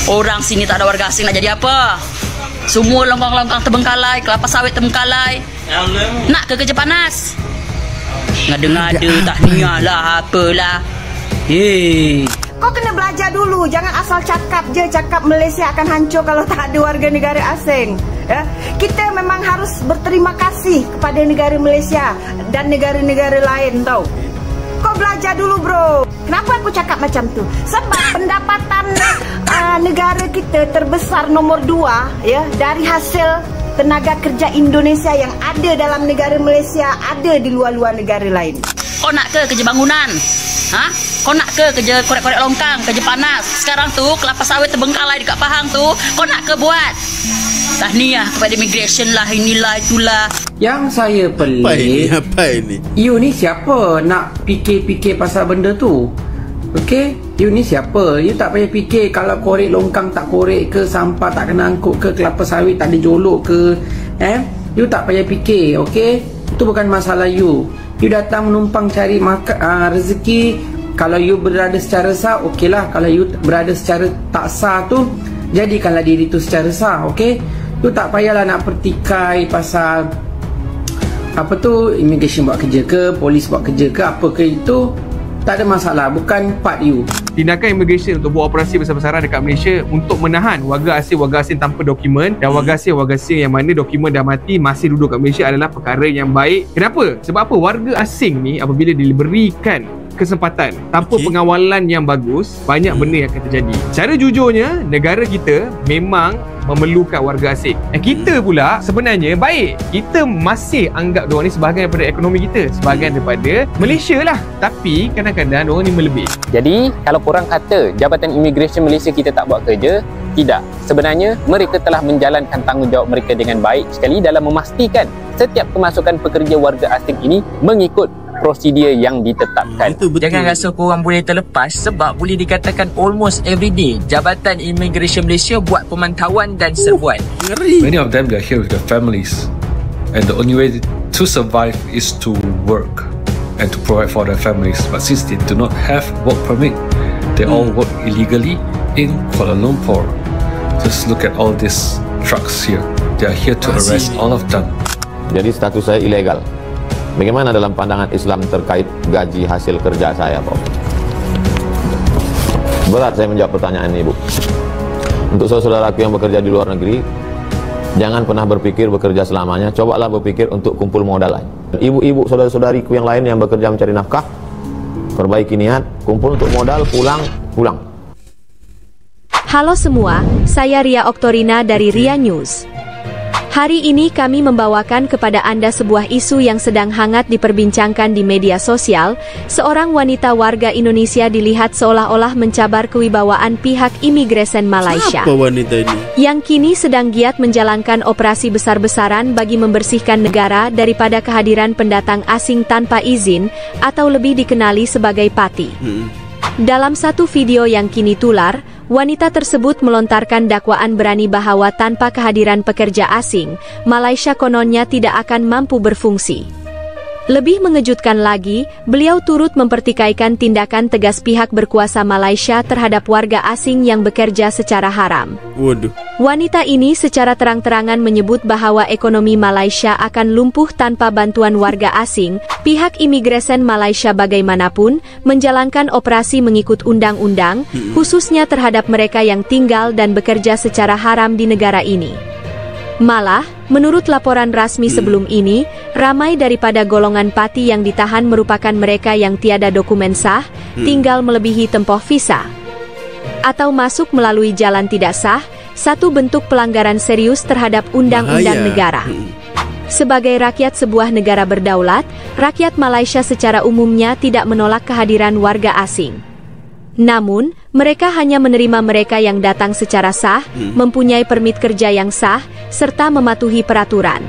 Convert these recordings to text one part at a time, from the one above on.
Orang sini tak ada warga asing nak jadi apa? Semua longkang-longkang terbengkalai, kelapa sawit terbengkalai. Nak ke kerja panas? Ngada-ngada tahniah lah, apalah. Kau kena belajar dulu. Jangan asal cakap je. Cakap Malaysia akan hancur kalau tak ada warga negara asing. Ya? Kita memang harus berterima kasih kepada negara Malaysia dan negara-negara lain tau. Kau belajar dulu bro. Kenapa aku cakap macam tu? Sebab pendapatan negara kita terbesar nombor 2 ya, dari hasil tenaga kerja Indonesia yang ada dalam negara Malaysia ada di luar-luar negara lain. Kau nak ke kerja bangunan? Ha? Kau nak ke kerja korek-korek longkang, kerja panas? Sekarang tu kelapa sawit terbengkalai dekat Pahang tu, kau nak ke buat? Tahniah kepada immigration lah, inilah itulah. Yang saya pelik, Apa ini? you ni siapa nak fikir-fikir pasal benda tu? Okey, you ni siapa? You tak payah fikir kalau korek longkang tak korek ke, sampah tak kena angkut ke, kelapa sawit tak dijolok ke. You tak payah fikir, okey? Itu bukan masalah you. You datang menumpang cari rezeki. Kalau you berada secara sah, okey lah. Kalau you berada secara tak sah tu, jadikanlah diri tu secara sah, okey? You tak payahlah nak pertikai pasal apa tu, immigration buat kerja ke, polis buat kerja ke, apa ke, itu tak ada masalah, bukan part you. Tindakan immigration untuk buat operasi besar-besaran dekat Malaysia untuk menahan warga asing tanpa dokumen dan warga asing yang mana dokumen dah mati masih duduk kat Malaysia adalah perkara yang baik. Kenapa? Sebab apa? Warga asing ni apabila diberikan kesempatan tanpa pengawalan yang bagus, banyak benda yang akan terjadi. Cara jujurnya, negara kita memang memerlukan warga asing. Kita pula sebenarnya baik. Kita masih anggap diorang ni sebahagian daripada ekonomi kita, sebahagian daripada Malaysia lah. Tapi kadang-kadang diorang ni melebih. Jadi kalau korang kata Jabatan Immigration Malaysia kita tak buat kerja, tidak. Sebenarnya mereka telah menjalankan tanggungjawab mereka dengan baik sekali dalam memastikan setiap kemasukan pekerja warga asing ini mengikut prosedur yang ditetapkan. Jangan rasa korang boleh terlepas sebab boleh dikatakan almost every day Jabatan Immigration Malaysia buat pemantauan dan serbuan. Many of them, they're here with their families, and the only way to survive is to work and to provide for their families. But since they do not have work permit, they all work illegally in Kuala Lumpur. Just look at all these trucks here. They are here to arrest all of them. Jadi status saya ilegal. Bagaimana dalam pandangan Islam terkait gaji hasil kerja saya, Pak? Berat saya menjawab pertanyaan ini, Bu. Untuk saudaraku yang bekerja di luar negeri, jangan pernah berpikir bekerja selamanya. Cobalah berpikir untuk kumpul modal. Ibu-ibu, saudara-saudariku yang lain yang bekerja mencari nafkah, perbaiki niat, kumpul untuk modal, pulang. Halo semua, saya Ria Oktorina dari Ria News. Hari ini kami membawakan kepada Anda sebuah isu yang sedang hangat diperbincangkan di media sosial. Seorang wanita warga Indonesia dilihat seolah-olah mencabar kewibawaan pihak imigresen Malaysia. Siapa wanita ini? Yang kini sedang giat menjalankan operasi besar-besaran bagi membersihkan negara daripada kehadiran pendatang asing tanpa izin atau lebih dikenali sebagai pati. Dalam satu video yang kini tular, wanita tersebut melontarkan dakwaan berani bahawa tanpa kehadiran pekerja asing, Malaysia kononnya tidak akan mampu berfungsi. Lebih mengejutkan lagi, beliau turut mempertikaikan tindakan tegas pihak berkuasa Malaysia terhadap warga asing yang bekerja secara haram. Waduh. Wanita ini secara terang-terangan menyebut bahawa ekonomi Malaysia akan lumpuh tanpa bantuan warga asing. Pihak imigresen Malaysia bagaimanapun menjalankan operasi mengikut undang-undang, khususnya terhadap mereka yang tinggal dan bekerja secara haram di negara ini. Malah, menurut laporan rasmi sebelum ini, ramai daripada golongan pati yang ditahan merupakan mereka yang tiada dokumen sah, tinggal melebihi tempoh visa, atau masuk melalui jalan tidak sah, satu bentuk pelanggaran serius terhadap undang-undang negara. Sebagai rakyat sebuah negara berdaulat, rakyat Malaysia secara umumnya tidak menolak kehadiran warga asing. Namun, mereka hanya menerima mereka yang datang secara sah, mempunyai permit kerja yang sah, serta mematuhi peraturan.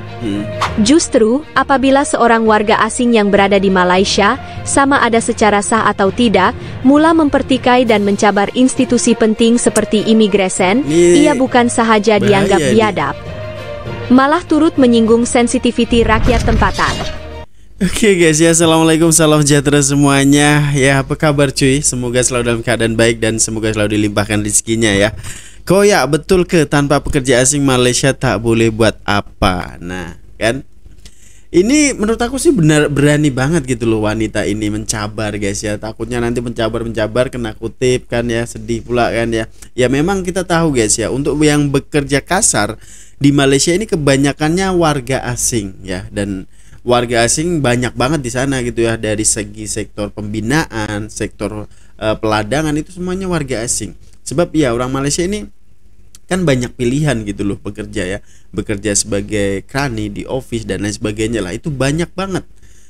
Justru, apabila seorang warga asing yang berada di Malaysia, sama ada secara sah atau tidak, mula mempertikai dan mencabar institusi penting seperti imigresen, ia bukan sahaja dianggap biadab, malah turut menyinggung sensitiviti rakyat tempatan. Oke guys ya, assalamualaikum, salam sejahtera semuanya. Ya, apa kabar cuy? Semoga selalu dalam keadaan baik dan semoga selalu dilimpahkan rezekinya ya. Koyak, betul ke tanpa pekerja asing Malaysia tak boleh buat apa? Nah, kan? Ini menurut aku sih benar berani banget gitu loh wanita ini mencabar guys ya. Takutnya nanti mencabar kena kutip kan ya, sedih pula kan ya. Ya memang kita tahu guys ya, untuk yang bekerja kasar di Malaysia ini kebanyakannya warga asing ya, dan warga asing banyak banget di sana gitu ya, dari segi sektor pembinaan, sektor peladangan itu semuanya warga asing. Sebab ya orang Malaysia ini kan banyak pilihan gitu loh bekerja ya, bekerja sebagai krani di office dan lain sebagainya lah, itu banyak banget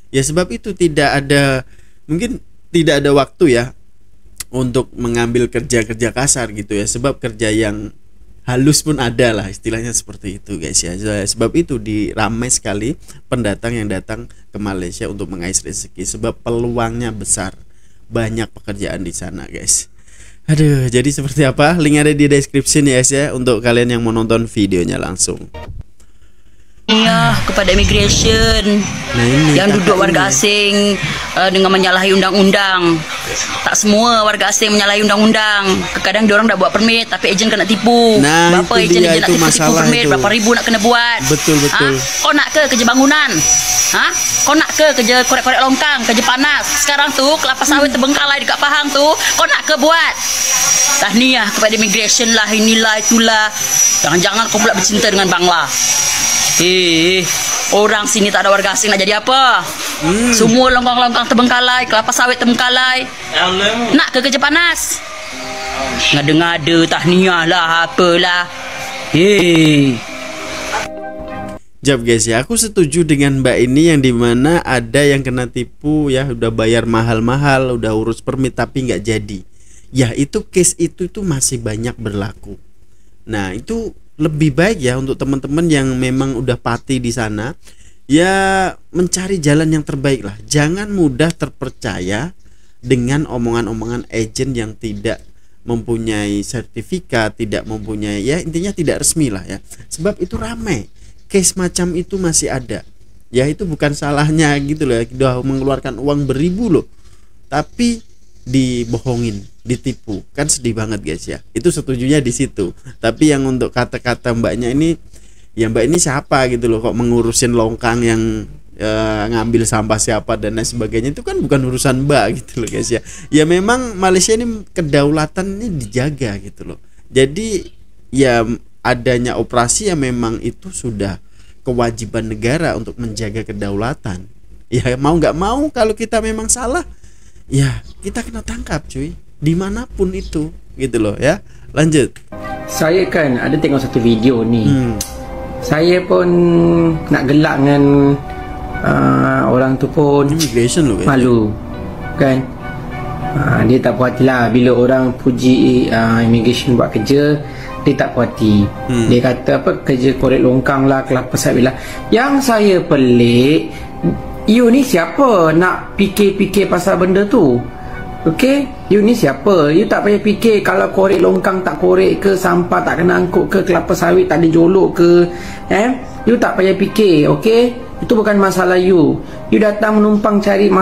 ya. Sebab itu mungkin tidak ada waktu ya untuk mengambil kerja-kerja kasar gitu ya, sebab kerja yang halus pun ada lah, istilahnya seperti itu guys ya. Sebab itu diramai sekali pendatang yang datang ke Malaysia untuk mengais rezeki, sebab peluangnya besar, banyak pekerjaan di sana guys. Aduh, jadi seperti apa? Link ada di description ya guys ya, untuk kalian yang mau nonton videonya langsung. Ya, kepada immigration yang duduk warga asing dengan menyalahi undang-undang. Tak semua warga asing menyalahi undang-undang. Kadang diorang dah buat permit tapi ejen kena tipu. Nah, berapa ejen nak tipu permit, berapa ribu nak kena buat. Betul. Kau nak ke kerja bangunan? Kau nak ke kerja korek-korek longkang, kerja panas? Sekarang tu kelapa sawit terbengkalai dekat Pahang tu, kau nak ke buat? Tahniah kepada immigration lah, inilah itulah. Jangan-jangan kau pula bercinta dengan Bangla. Orang sini tak ada warga asing nak jadi apa? Semua longkang-longkang terbengkalai, kelapa sawit terbengkalai. Nak ke kerja panas? Ngada-ngada tahniah lah, apalah. Jap guys ya, aku setuju dengan mbak ini yang dimana ada yang kena tipu ya, udah bayar mahal-mahal, udah urus permit tapi nggak jadi. Ya itu case itu masih banyak berlaku. Nah itu lebih baik ya untuk teman-teman yang memang udah pati di sana, ya mencari jalan yang terbaik lah. Jangan mudah terpercaya dengan omongan-omongan agen yang tidak mempunyai sertifikat, tidak mempunyai, ya intinya tidak resmi lah ya. Sebab itu ramai case macam itu masih ada. Ya itu bukan salahnya gitu loh, udah mengeluarkan uang beribu loh, tapi dibohongin, ditipu, kan sedih banget guys ya. Itu setujunya di situ. Tapi yang untuk kata-kata mbaknya ini, ya mbak ini siapa gitu loh, kok mengurusin longkang yang ngambil sampah siapa dan lain sebagainya, itu kan bukan urusan mbak gitu loh guys ya. Ya memang Malaysia ini kedaulatan ini dijaga gitu loh. Jadi ya adanya operasi ya memang itu sudah kewajiban negara untuk menjaga kedaulatan. Ya mau nggak mau kalau kita memang salah, ya kita kena tangkap cuy, dimanapun itu gitu loh ya. Lanjut. Saya kan ada tengok satu video ni, saya pun nak gelak dengan orang tu pun immigration loh, malu kan. Dia tak puas hati lah bila orang puji immigration buat kerja, dia tak puas hati. Dia kata apa, kerja korek longkang lah, kelapa sawit lah. Yang saya pelik, you ni siapa nak fikir-fikir pasal benda tu? Okay, you ni siapa? You tak payah fikir kalau korek longkang tak korek ke, sampah tak kena angkut ke, kelapa sawit tak dijolok ke, you tak payah fikir. Okay, itu bukan masalah you. You datang menumpang cari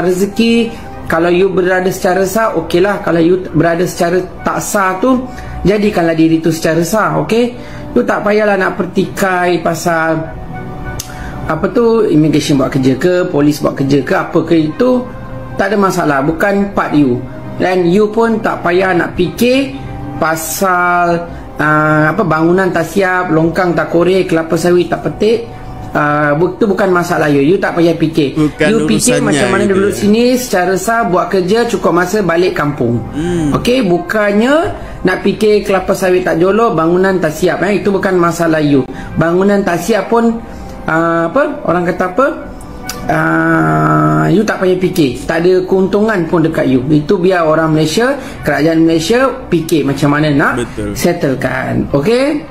rezeki. Kalau you berada secara sah, okey lah. Kalau you berada secara tak sah tu, jadikanlah diri tu secara sah. Okay, you tak payahlah nak pertikai pasal apa tu, immigration buat kerja ke, polis buat kerja ke, apa ke, itu tak ada masalah, bukan part you. Dan you pun tak payah nak fikir pasal apa, bangunan tak siap, longkang tak korek, kelapa sawit tak petik. Itu bukan masalah you. You tak payah fikir. You fikir macam mana dulu sini secara sah, buat kerja, cukup masa balik kampung. Okay, bukannya nak fikir kelapa sawit tak jolok, bangunan tak siap. Itu bukan masalah you. Bangunan tak siap pun apa, orang kata apa, you tak payah fikir, tak ada keuntungan pun dekat you. Itu biar orang Malaysia, kerajaan Malaysia fikir macam mana nak settlekan. Okay,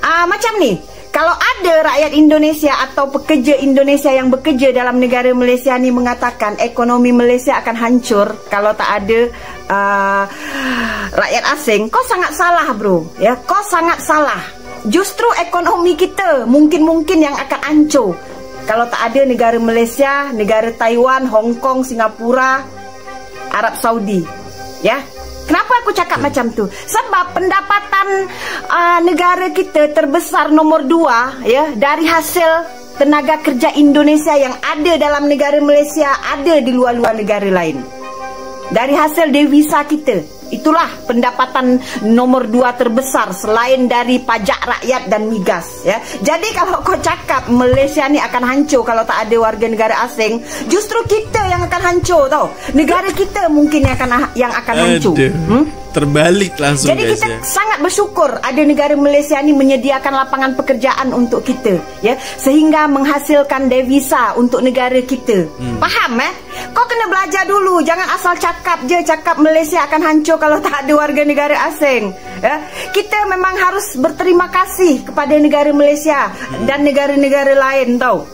macam ni, kalau ada rakyat Indonesia atau pekerja Indonesia yang bekerja dalam negara Malaysia ni mengatakan ekonomi Malaysia akan hancur kalau tak ada rakyat asing, kau sangat salah bro ya, kau sangat salah. Justru ekonomi kita mungkin yang akan hancur kalau tak ada negara Malaysia, negara Taiwan, Hong Kong, Singapura, Arab Saudi ya. Kenapa aku cakap macam tu? Sebab pendapatan negara kita terbesar nombor 2 ya, dari hasil tenaga kerja Indonesia yang ada dalam negara Malaysia, ada di luar-luar negara lain. Dari hasil devisa kita, itulah pendapatan nomor 2 terbesar selain dari pajak rakyat dan migas ya. Jadi kalau kau cakap Malaysia ni akan hancur kalau tak ada warga negara asing, justru kita yang akan hancur tau. Negara kita mungkin yang akan hancur. Terbalik langsung. Jadi guys, kita sangat bersyukur ada negara Malaysia ni menyediakan lapangan pekerjaan untuk kita ya, sehingga menghasilkan devisa untuk negara kita. Faham Kau kena belajar dulu, jangan asal cakap je cakap Malaysia akan hancur kalau tak ada warga negara asing ya. Kita memang harus berterima kasih kepada negara Malaysia dan negara-negara lain tau.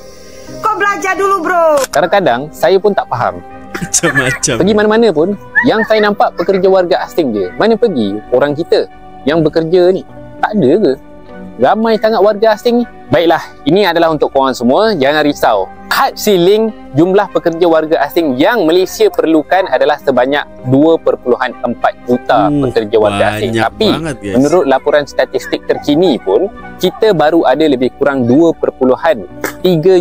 Kau belajar dulu bro. Kadang-kadang saya pun tak faham. Macam-macam. Pergi mana-mana pun, yang saya nampak pekerja warga asing je. Mana pergi orang kita yang bekerja ni? Tak ada ke? Ramai sangat warga asing ni. Baiklah, ini adalah untuk korang semua. Jangan risau. Had ceiling jumlah pekerja warga asing yang Malaysia perlukan adalah sebanyak 2.4 juta pekerja warga asing. Tapi menurut laporan statistik terkini pun, kita baru ada lebih kurang 2.3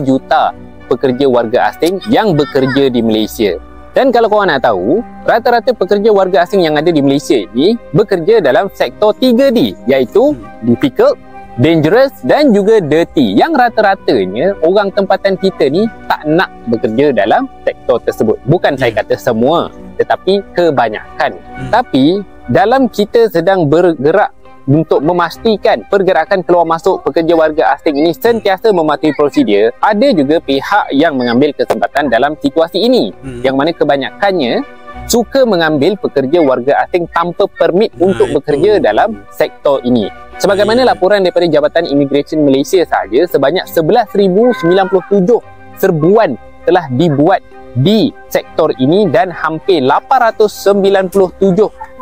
juta pekerja warga asing yang bekerja di Malaysia. Dan kalau korang nak tahu, rata-rata pekerja warga asing yang ada di Malaysia ini bekerja dalam sektor 3D, iaitu difficult, dangerous dan juga dirty. Yang rata-ratanya orang tempatan kita ni tak nak bekerja dalam sektor tersebut. Bukan saya kata semua, tetapi kebanyakan. Tapi dalam kita sedang bergerak untuk memastikan pergerakan keluar masuk pekerja warga asing ini sentiasa mematuhi prosedur, ada juga pihak yang mengambil kesempatan dalam situasi ini, yang mana kebanyakannya suka mengambil pekerja warga asing tanpa permit untuk bekerja dalam sektor ini. Sebagaimana laporan daripada Jabatan Imigresen Malaysia sahaja, sebanyak 11,097 serbuan telah dibuat di sektor ini dan hampir 897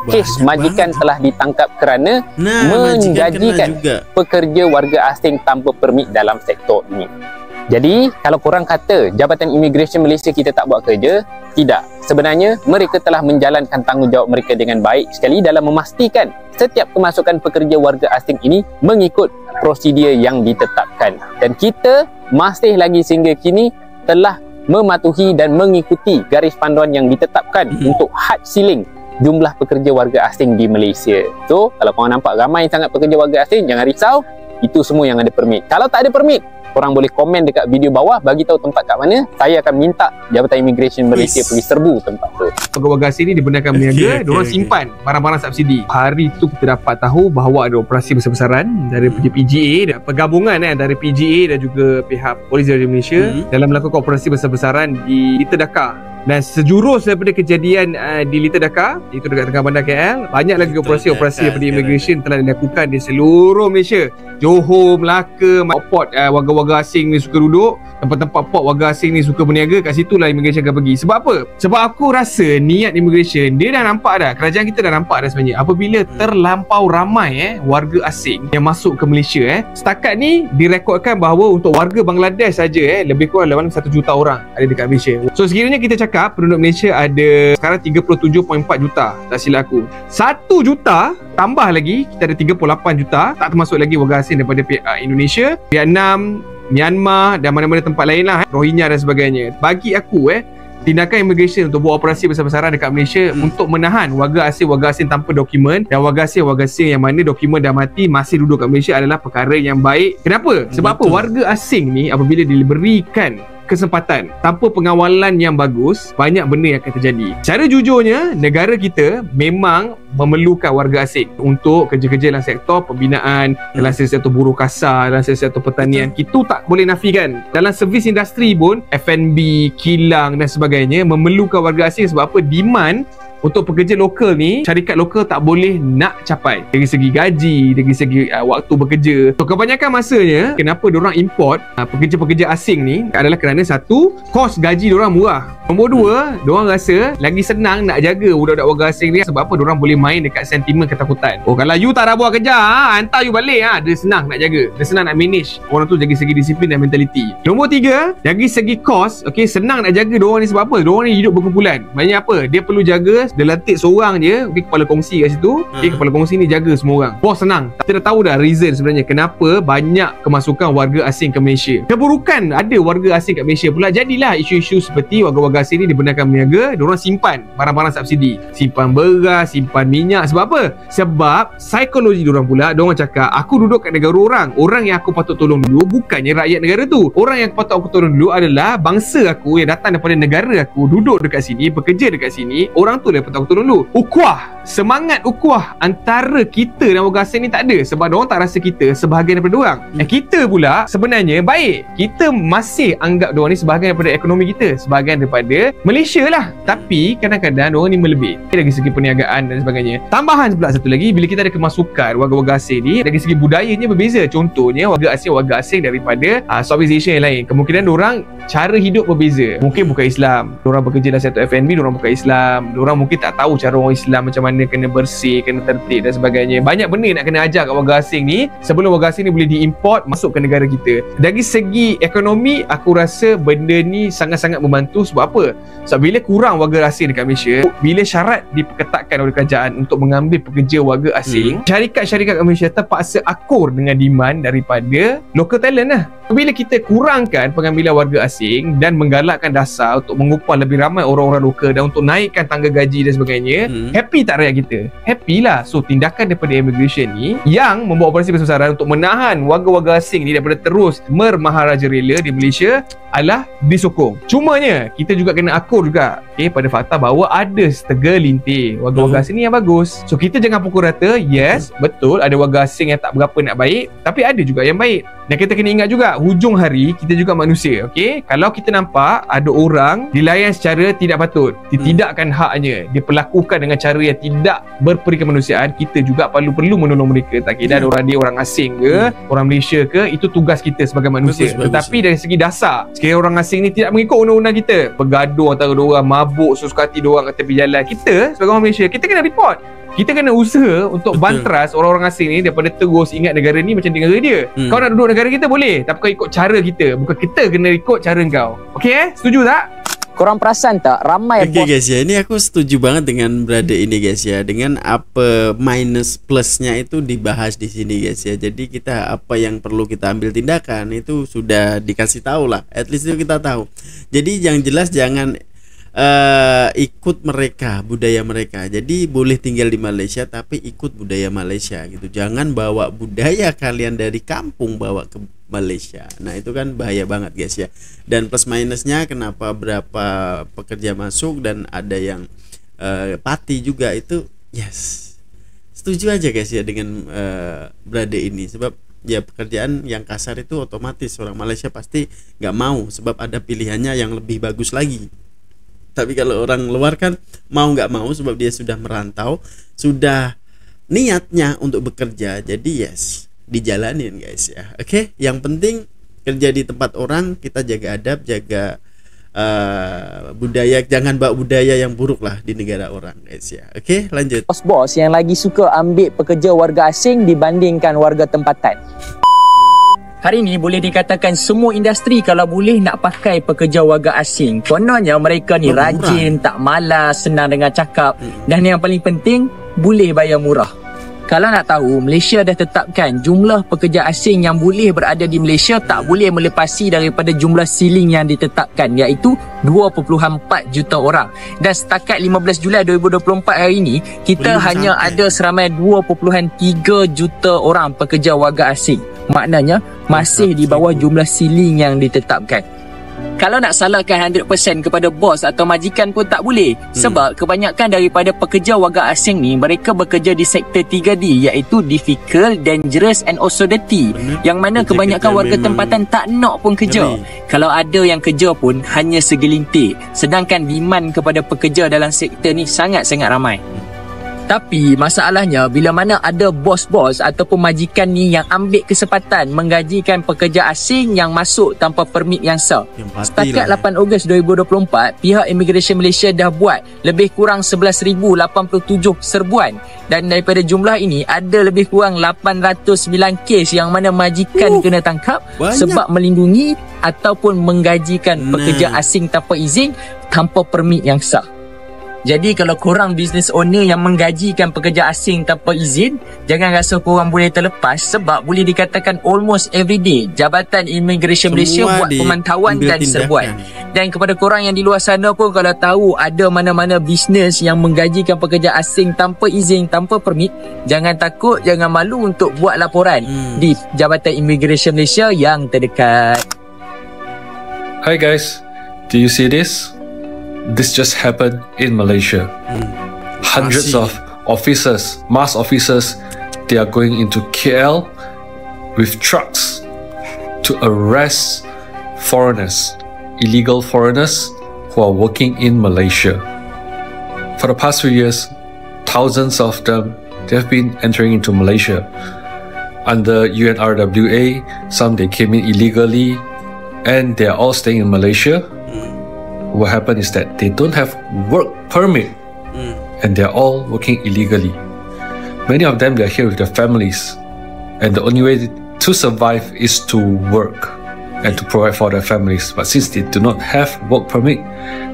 kes majikan telah ditangkap kerana menjanjikan pekerja warga asing tanpa permit dalam sektor ini. Jadi, kalau korang kata Jabatan Imigresen Malaysia kita tak buat kerja, tidak. Sebenarnya, mereka telah menjalankan tanggungjawab mereka dengan baik sekali dalam memastikan setiap kemasukan pekerja warga asing ini mengikut prosedur yang ditetapkan. Dan kita masih lagi sehingga kini telah mematuhi dan mengikuti garis panduan yang ditetapkan untuk had ceiling jumlah pekerja warga asing di Malaysia. So, kalau korang nampak ramai sangat pekerja warga asing, jangan risau. Itu semua yang ada permit. Kalau tak ada permit, korang boleh komen dekat video bawah, bagi tahu tempat kat mana. Saya akan minta Jabatan Imigresen Malaysia pergi serbu tempat tu. Warga asing ni dibenarkan berniaga, diorang simpan barang-barang subsidi. Hari tu kita dapat tahu bahawa ada operasi besar-besaran dari PGA, pergabungan dari PGA dan juga pihak Polis Darjah Malaysia dalam melakukan operasi besar-besaran di Little Dhaka. Dan sejurus daripada kejadian di Little Dhaka, itu dekat tengah bandar KL, banyak lagi operasi-operasi daripada immigration telah dilakukan di seluruh Malaysia. Johor, Melaka, port warga-warga asing ni suka duduk, tempat-tempat port warga asing ni suka berniaga, kat situlah immigration akan pergi. Sebab apa? Sebab aku rasa niat immigration dia dah nampak dah, kerajaan kita dah nampak dah sebenarnya, apabila terlampau ramai warga asing yang masuk ke Malaysia, setakat ni direkodkan bahawa untuk warga Bangladesh saja lebih kurang dalam 1 juta orang ada dekat Malaysia. So sekiranya kita cakap penduduk Malaysia ada sekarang 37.4 juta, tak silap aku, 1 juta tambah lagi kita ada 38 juta, tak termasuk lagi warga asing daripada Indonesia, Vietnam, Myanmar dan mana-mana tempat lain lah, Rohingya dan sebagainya. Bagi aku tindakan immigration untuk buat operasi besar-besaran dekat Malaysia untuk menahan warga asing tanpa dokumen dan warga asing yang mana dokumen dah mati masih duduk kat Malaysia adalah perkara yang baik. Kenapa? Sebab apa? Warga asing ni apabila diberikan kesempatan tanpa pengawalan yang bagus, banyak benda yang akan terjadi. Secara jujurnya, negara kita memang memerlukan warga asing untuk kerja-kerja dalam sektor pembinaan, dalam sektor buruh kasar, dalam sektor pertanian. Itu tak boleh nafikan. Dalam servis industri pun, F&B, kilang dan sebagainya memerlukan warga asing. Sebab apa? Demand untuk pekerja lokal ni, syarikat lokal tak boleh nak capai dari segi gaji, dari segi waktu bekerja. So kebanyakan masanya kenapa diorang import pekerja-pekerja asing ni adalah kerana satu, kos gaji diorang murah. Nombor dua, diorang rasa lagi senang nak jaga budak-budak warga asing ni. Sebab apa? Diorang boleh main dekat sentimen ketakutan. Oh, kalau you tak ada buat kerja, hantar you balik, dia senang nak jaga, dia senang nak manage orang tu dari segi disiplin dan mentaliti. Nombor tiga, dari segi kos, senang nak jaga diorang ni. Sebab apa? Diorang ni hidup berkumpulan. Maksudnya apa? Dia perlu jaga dia lantik seorang je, kepala kongsi kat situ. Kepala kongsi ni jaga semua orang. Bos senang. Kita dah tahu dah reason sebenarnya kenapa banyak kemasukan warga asing ke Malaysia. Keburukan ada warga asing kat Malaysia pula, jadilah isu-isu seperti warga-warga asing ni dibenarkan berniaga, diorang simpan barang-barang subsidi, simpan beras, simpan minyak. Sebab apa? Sebab psikologi diorang pula, diorang cakap aku duduk kat negara orang yang aku patut tolong dulu bukannya rakyat negara tu. Orang yang patut aku tolong dulu adalah bangsa aku yang datang daripada negara aku, duduk dekat sini, bekerja dekat sini. Orang tu lah yang patut aku tolong dulu. Ukhuwah, semangat ukhuwah antara kita dan warga asing ni tak ada, sebab diorang tak rasa kita sebahagian daripada diorang. Kita pula sebenarnya baik, kita masih anggap diorang ni sebahagian daripada ekonomi kita, sebahagian daripada Malaysia lah. Tapi kadang-kadang diorang ni melebih dari segi perniagaan dan sebagainya. Tambahan pula satu lagi, bila kita ada kemasukan warga-warga asing ni, dari segi budayanya berbeza. Contohnya warga asing daripada Southeast Asia yang lain, kemungkinan diorang cara hidup berbeza. Mungkin bukan Islam, diorang bekerja dalam sektor F&B, diorang bukan Islam, diorang mungkin tak tahu cara orang Islam macam mana kena bersih, kena tertib dan sebagainya. Banyak benda nak kena ajar kat warga asing ni sebelum warga asing ni boleh diimport masuk ke negara kita. Dari segi ekonomi, aku rasa benda ni sangat-sangat membantu. Sebab apa? Sebab bila kurang warga asing dekat Malaysia, bila syarat diperketatkan oleh kerajaan untuk mengambil pekerja warga asing, syarikat-syarikat kat Malaysia terpaksa akur dengan demand daripada local talent lah. Bila kita kurangkan pengambilan warga asing dan menggalakkan dasar untuk mengupah lebih ramai orang-orang lokal dan untuk naikkan tangga gaji dan sebagainya, happy tak rakyat kita? Happy lah. So tindakan daripada immigration ni yang membuat operasi besar-besaran untuk menahan warga-warga asing ni daripada terus bermaharajalela di Malaysia adalah disokong. Cumanya kita juga kena akur juga pada fakta bahawa ada segelintir warga-warga asing ni yang bagus. So kita jangan pukul rata. Yes, betul ada warga asing yang tak berapa nak baik, tapi ada juga yang baik. Dan kita kena ingat juga, hujung hari kita juga manusia. Okay, kalau kita nampak ada orang dilayan secara tidak patut, ditidakkan haknya, diperlakukan dengan cara yang tidak berperi kemanusiaan, kita juga perlu menolong mereka. Tak kira orang dia orang asing ke, orang Malaysia ke, itu tugas kita sebagai manusia. Tetapi dari segi dasar, sekiranya orang asing ni tidak mengikut undang-undang kita, bergaduh antara diorang, mabuk sesuka hati diorang kat tepi jalan, kita sebagai orang Malaysia, kita kena report. Kita kena usaha untuk bantras orang-orang asing ni daripada terus ingat negara ni macam negara dia. Kau nak duduk negara kita boleh, tapi kau ikut cara kita, bukan kita kena ikut cara kau. Okey, setuju tak? Korang perasan tak ramai bos. Guys ya, ini aku setuju banget dengan brother ini guys ya. Dengan apa minus plusnya itu dibahas di sini guys ya. Jadi kita apa yang perlu kita ambil tindakan itu sudah dikasih tahu lah. At least itu kita tahu. Jadi yang jelas jangan ikut mereka, budaya mereka. Jadi boleh tinggal di Malaysia tapi ikut budaya Malaysia gitu. Jangan bawa budaya kalian dari kampung bawa ke Malaysia. Nah itu kan bahaya banget guys ya. Dan plus minusnya kenapa berapa pekerja masuk dan ada yang pati juga itu. Yes, setuju aja guys ya dengan brother ini. Sebab ya pekerjaan yang kasar itu otomatis orang Malaysia pasti nggak mau, sebab ada pilihannya yang lebih bagus lagi. Tapi kalau orang luar kan mau nggak mau, sebab dia sudah merantau, sudah niatnya untuk bekerja, jadi yes dijalanin guys ya. Oke, yang penting kerja di tempat orang, kita jaga adab, jaga budaya, jangan bawa budaya yang buruk lah di negara orang guys ya. Oke, lanjut. Bos-bos yang lagi suka ambil pekerja warga asing dibandingkan warga tempatan. Hari ini boleh dikatakan semua industri kalau boleh nak pakai pekerja warga asing. Kononnya mereka ni rajin, tak malas, senang dengan cakap, dan yang paling penting boleh bayar murah. Kalau nak tahu, Malaysia dah tetapkan jumlah pekerja asing yang boleh berada di Malaysia tak boleh melepasi daripada jumlah ceiling yang ditetapkan, iaitu 2.4 juta orang. Dan setakat 15 Julai 2024 hari ini, kita hanya ada seramai 2.3 juta orang pekerja warga asing. Maknanya masih di bawah jumlah ceiling yang ditetapkan. Kalau nak salahkan 100% kepada bos atau majikan pun tak boleh. Sebab kebanyakan daripada pekerja warga asing ni, mereka bekerja di sektor 3D, iaitu difficult, dangerous and also dirty. Yang mana kebanyakan warga tempatan tak nak pun kerja. Kalau ada yang kerja pun hanya segelintir. Sedangkan demand kepada pekerja dalam sektor ni sangat-sangat ramai. Tapi masalahnya bila mana ada bos-bos ataupun majikan ni yang ambil kesempatan menggajikan pekerja asing yang masuk tanpa permit yang sah. Setakat 8 Ogos 2024, pihak Immigration Malaysia dah buat lebih kurang 11,087 serbuan. Dan daripada jumlah ini ada lebih kurang 809 kes yang mana majikan kena tangkap sebab melindungi ataupun menggajikan pekerja asing tanpa izin, tanpa permit yang sah. Jadi kalau korang business owner yang menggajikan pekerja asing tanpa izin, jangan rasa korang boleh terlepas, sebab boleh dikatakan almost every day Jabatan Immigration Malaysia buat pemantauan dan serbuan. Dan kepada korang yang di luar sana pun, kalau tahu ada mana-mana bisnes yang menggajikan pekerja asing tanpa izin, tanpa permit, jangan takut, jangan malu untuk buat laporan di Jabatan Immigration Malaysia yang terdekat. Hi guys, do you see this? This just happened in Malaysia. Hundreds of officers, mass officers, they are going into KL with trucks to arrest foreigners, illegal foreigners who are working in Malaysia. For the past few years, thousands of them, they have been entering into Malaysia. Under UNRWA, some they came in illegally and they are all staying in Malaysia. What happened is that they don't have work permit and they're all working illegally. Many of them, they're here with their families, and the only way to survive is to work and to provide for their families. But since they do not have work permit,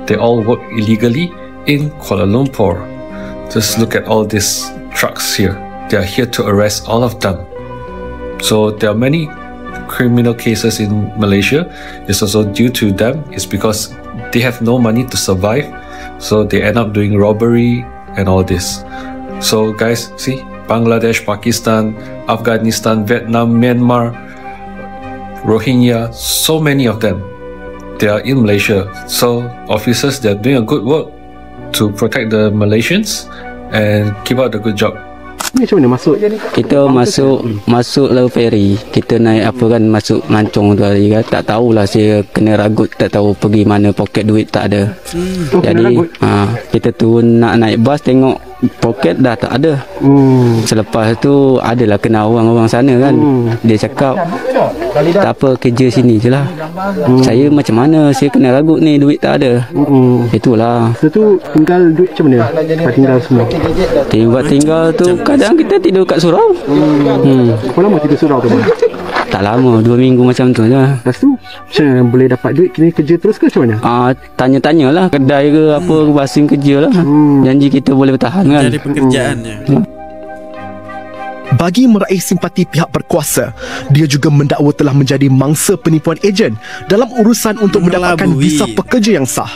they all work illegally in Kuala Lumpur. Just look at all these trucks here. They are here to arrest all of them. So there are many criminal cases in Malaysia. It's also due to them. It's because they have no money to survive, so they end up doing robbery and all this. So guys, see, Bangladesh, Pakistan, Afghanistan, Vietnam, Myanmar, Rohingya, so many of them, they are in Malaysia. So officers, they are doing a good work to protect the Malaysians and keep out the good job. Macam mana masuk? Kita masuk laut feri. Kita naik apa kan, masuk Lancong tu hari kan. Tak tahulah, saya kena ragut, tak tahu pergi mana, poket duit tak ada. Jadi kita turun nak naik bas, tengok poket dah tak ada. Selepas tu adalah kenal orang-orang sana kan. Dia cakap tak apa, kerja sini je lah. Saya macam mana, saya kena ragut ni, duit tak ada. Itulah. Lepas tu tinggal duit macam mana? Tinggal semua? Tinggal tu kadang kita tidur kat surau. Berapa lama tidur surau tu? Tak lama, 2 minggu macam tu je. Lepas tu macam mana boleh dapat duit? Kena kerja terus ke macam mana? Tanya-tanyalah kedai ke apa, basing kerja lah. Janji kita boleh bertahan kan. Jadi pekerjaannya. Bagi meraih simpati pihak berkuasa, dia juga mendakwa telah menjadi mangsa penipuan ejen dalam urusan untuk mendapatkan visa pekerja yang sah.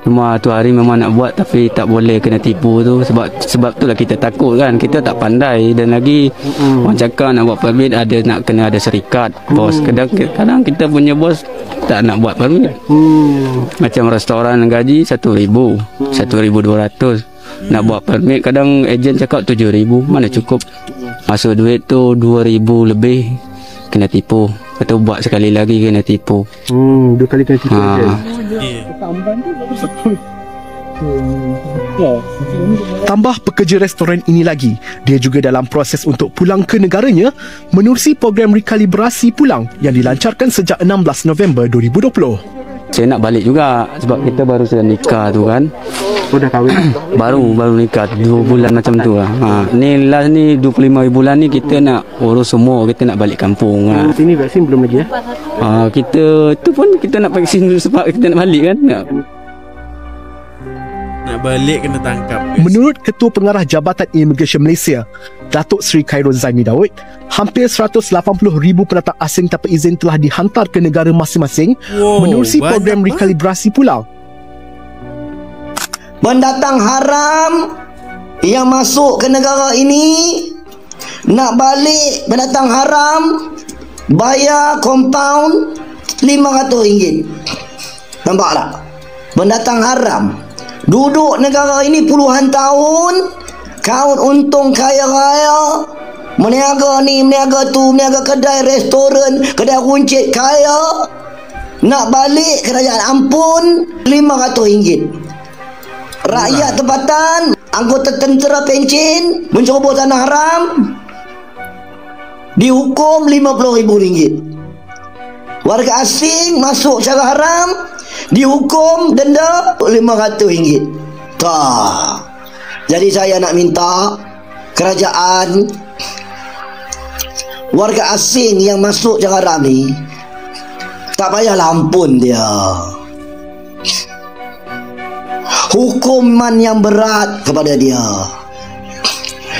Cuma tu hari memang nak buat, tapi tak boleh, kena tipu tu. Sebab itulah kita takut kan. Kita tak pandai. Dan lagi orang cakap nak buat permit nak kena ada syarikat bos. Kadang kita punya bos tak nak buat permit. Macam restoran gaji 1,000, 1,200. Nak buat permit kadang ejen cakap 7,000. Mana cukup. Masuk duit tu 2,000 lebih, kena tipu. Atau buat sekali lagi kena tipu. 2 kali kena tipu. Tambah pekerja restoran ini lagi, dia juga dalam proses untuk pulang ke negaranya menerusi program rekalibrasi pulang yang dilancarkan sejak 16 November 2020. Saya nak balik juga sebab kita baru saja nikah tu kan. Dah kahwin? Baru nikah 2 bulan macam tu lah. Ni last ni 25 bulan ni kita nak urus semua, kita nak balik kampung. Sini vaksin belum lagi ya? Kita tu pun kita nak vaksin dulu sebab kita nak balik kan. Nak balik kena tangkap. Menurut Ketua Pengarah Jabatan Immigration Malaysia, Datuk Seri Khairul Zaimi Daud, hampir 180,000 pendatang asing tanpa izin telah dihantar ke negara masing-masing menerusi program rekalibrasi pulang. Pendatang haram yang masuk ke negara ini, nak balik pendatang haram, bayar compound RM500. Nampak tak? Pendatang haram duduk negara ini puluhan tahun, kaun untung kaya-kaya, meniaga ni, meniaga tu, meniaga kedai, restoran, kedai runcit, kaya. Nak balik kerajaan ampun RM500. Rakyat tempatan, anggota tentera pencen menceroboh tanah haram, dihukum RM50,000. Warga asing masuk secara haram, dihukum denda RM500. Tak. Jadi saya nak minta kerajaan, warga asing yang masuk secara haram ni, tak payahlah ampun dia. hukuman yang berat kepada dia.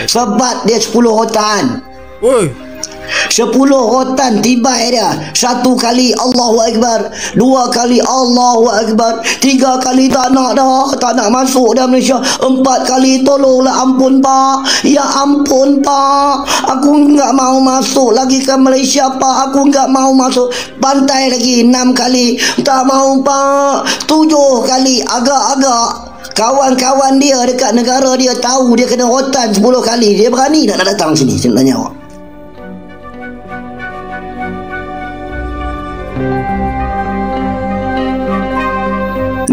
Sebab dia 10 rotan. 10 rotan tiba dia. 1 kali Allahu Akbar, 2 kali Allahu Akbar, 3 kali tak nak dah, tak nak masuk dah Malaysia, 4 kali tolonglah, ampun pak, ya ampun pak, aku enggak mau masuk lagi ke Malaysia pak, aku enggak mau masuk. Pantai lagi 6 kali, tak mau pak. 7 kali agak-agak kawan-kawan dia dekat negara dia tahu dia kena rotan 10 kali, dia berani tak nak datang sini? Saya nak tanya awak.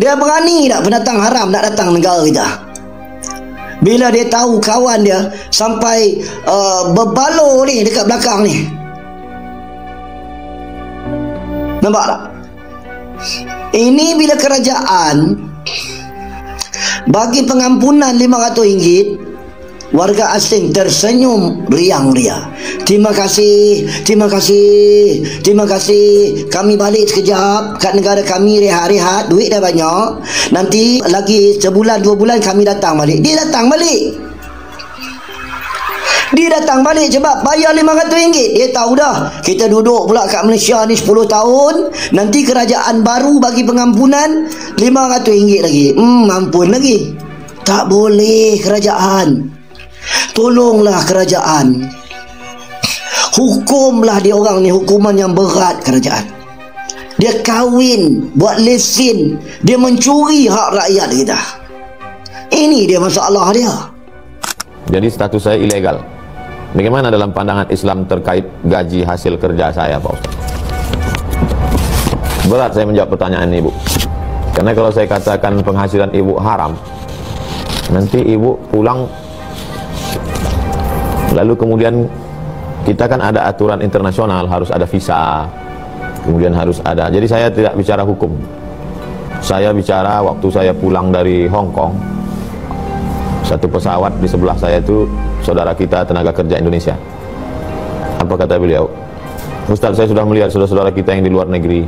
Dia berani tak pendatang haram nak datang negara kita? Bila dia tahu kawan dia sampai berbaloi ni dekat belakang ni. Nampak tak? Ini bila kerajaan bagi pengampunan RM500, warga asing tersenyum riang-riang. Terima kasih, terima kasih, terima kasih. Kami balik sekejap kat negara kami, rehat-rehat, duit dah banyak. Nanti lagi sebulan 2 bulan kami datang balik. Dia datang balik. Dia datang balik sebab bayar RM500. Dia tahu dah kita duduk pula kat Malaysia ni 10 tahun, nanti kerajaan baru bagi pengampunan RM500 lagi. Ampun lagi. Tak boleh kerajaan. Tolonglah kerajaan. Hukumlah dia orang ni hukuman yang berat kerajaan. Dia kahwin, buat lesen, dia mencuri hak rakyat kita. Ini dia masalah dia. Jadi status saya ilegal. Bagaimana dalam pandangan Islam terkait gaji hasil kerja saya, Pak Ustaz? Berat saya menjawab pertanyaan ini, Bu. Karena kalau saya katakan penghasilan ibu haram, nanti ibu pulang, lalu kemudian kita kan ada aturan internasional, harus ada visa, kemudian harus ada. Jadi saya tidak bicara hukum. Saya bicara waktu saya pulang dari Hong Kong, satu pesawat di sebelah saya itu saudara kita tenaga kerja Indonesia. Apa kata beliau? Ustaz, saya sudah melihat saudara-saudara kita yang di luar negeri.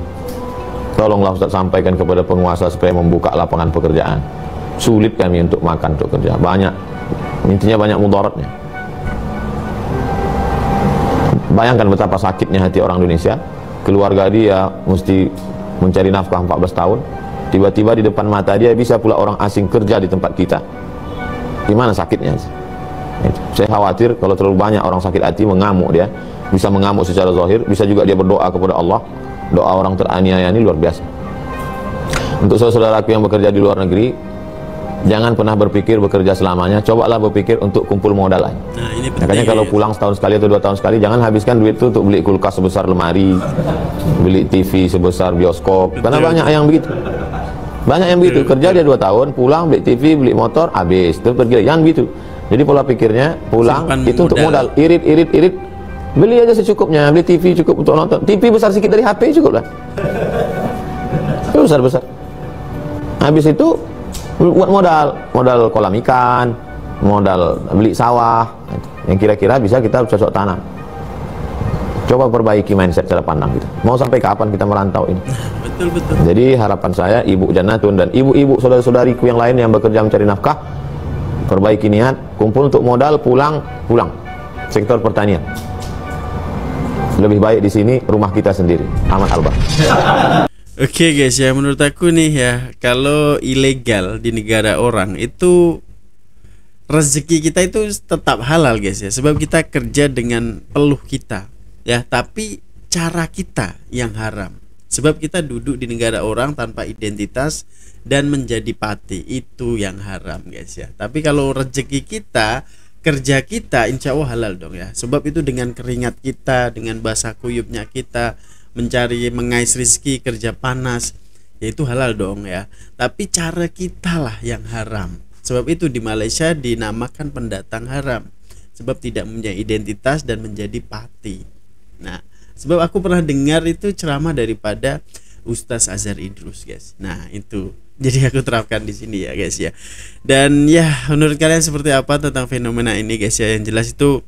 Tolonglah Ustaz sampaikan kepada penguasa supaya membuka lapangan pekerjaan. Sulit kami untuk makan, untuk kerja. Banyak, intinya banyak mudaratnya. Bayangkan betapa sakitnya hati orang Indonesia. Keluarga dia mesti mencari nafkah 14 tahun. Tiba-tiba di depan mata dia bisa pula orang asing kerja di tempat kita. Gimana sakitnya? Saya khawatir kalau terlalu banyak orang sakit hati, mengamuk dia. Bisa mengamuk secara zahir, bisa juga dia berdoa kepada Allah. Doa orang teraniaya ini luar biasa. Untuk saudara-saudaraku yang bekerja di luar negeri, jangan pernah berpikir bekerja selamanya. Cobalah berpikir untuk kumpul modal lain. Makanya kalau pulang setahun sekali atau 2 tahun sekali, jangan habiskan duit itu untuk beli kulkas sebesar lemari, beli TV sebesar bioskop. Karena banyak yang begitu. Banyak yang begitu. Kerja dia 2 tahun, pulang beli TV, beli motor, habis. Terus pergi. Jangan begitu. Jadi pola pikirnya pulang itu untuk modal. Irit. Beli aja secukupnya. Beli TV cukup untuk nonton. TV besar sikit dari HP cukup lah. Besar-besar. Habis itu buat modal kolam ikan, modal beli sawah yang kira-kira bisa kita cocok tanam. Coba perbaiki mindset cara pandang kita. Mau sampai kapan kita merantau ini? Betul. Jadi harapan saya, Ibu Jannatun dan ibu-ibu saudara-saudariku yang lain yang bekerja mencari nafkah, perbaiki niat, kumpul untuk modal, pulang. Sektor pertanian. Lebih baik di sini rumah kita sendiri. Ahmad Albar. Oke guys ya, menurut aku nih ya, kalau ilegal di negara orang itu rezeki kita itu tetap halal guys ya, sebab kita kerja dengan peluh kita ya, tapi cara kita yang haram. Sebab kita duduk di negara orang tanpa identitas dan menjadi pati, itu yang haram guys ya. Tapi kalau rezeki kita, kerja kita, insya Allah halal dong ya. Sebab itu dengan keringat kita, dengan basah kuyupnya kita mencari mengais rizki, kerja panas, ya itu halal dong ya. Tapi cara kita lah yang haram. Sebab itu di Malaysia dinamakan pendatang haram, sebab tidak mempunyai identitas dan menjadi pati. Nah, sebab aku pernah dengar itu ceramah daripada Ustaz Azhar Idrus guys. Nah itu, jadi aku terapkan di sini ya guys ya. Dan ya, menurut kalian seperti apa tentang fenomena ini guys ya? Yang jelas itu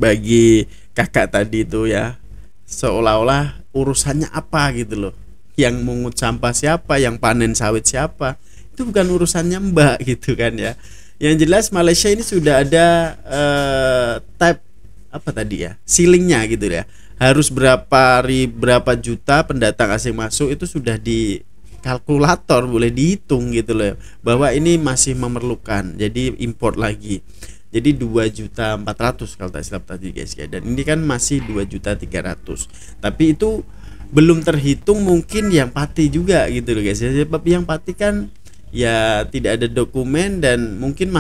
bagi kakak tadi itu ya, seolah-olah urusannya apa gitu loh. Yang mungut sampah siapa, yang panen sawit siapa, itu bukan urusannya Mbak gitu kan ya. Yang jelas Malaysia ini sudah ada type apa tadi ya, ceilingnya gitu ya. Harus berapa juta pendatang asing masuk itu sudah di kalkulator, boleh dihitung gitu loh, bahwa ini masih memerlukan, jadi import lagi. Jadi 2.400.000 kalau tak silap tadi guys ya. Dan ini kan masih 2.300.000. Tapi itu belum terhitung mungkin yang pati juga gitu loh guys ya. Sebab yang pati kan ya tidak ada dokumen dan mungkin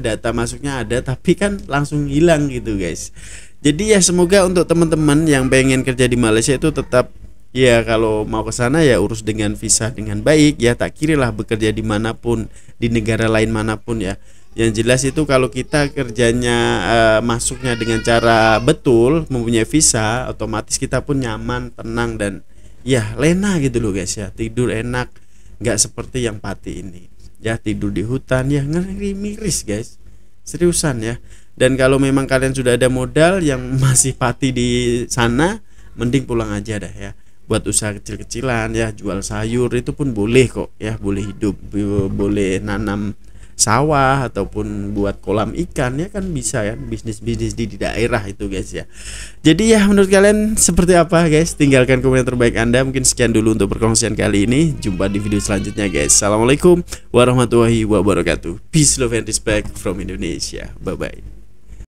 data masuknya ada tapi kan langsung hilang gitu guys. Jadi ya semoga untuk teman-teman yang pengen kerja di Malaysia itu tetap ya, kalau mau ke sana ya urus dengan visa dengan baik ya, tak kirilah bekerja dimanapun, di negara lain manapun ya. Yang jelas itu kalau kita kerjanya masuknya dengan cara betul, mempunyai visa, otomatis kita pun nyaman, tenang dan ya lena gitu loh guys ya. Tidur enak, nggak seperti yang pati ini ya, tidur di hutan ya ngeri miris guys, seriusan ya. Dan kalau memang kalian sudah ada modal yang masih pati di sana, mending pulang aja dah ya, buat usaha kecil-kecilan ya, jual sayur itu pun boleh kok ya, boleh hidup, boleh nanam sawah ataupun buat kolam ikan ya kan bisa ya, bisnis-bisnis di daerah itu guys ya. Jadi ya menurut kalian seperti apa guys? Tinggalkan komentar terbaik Anda. Mungkin sekian dulu untuk perkongsian kali ini. Jumpa di video selanjutnya guys. Assalamualaikum warahmatullahi wabarakatuh. Peace, love and respect from Indonesia. Bye bye.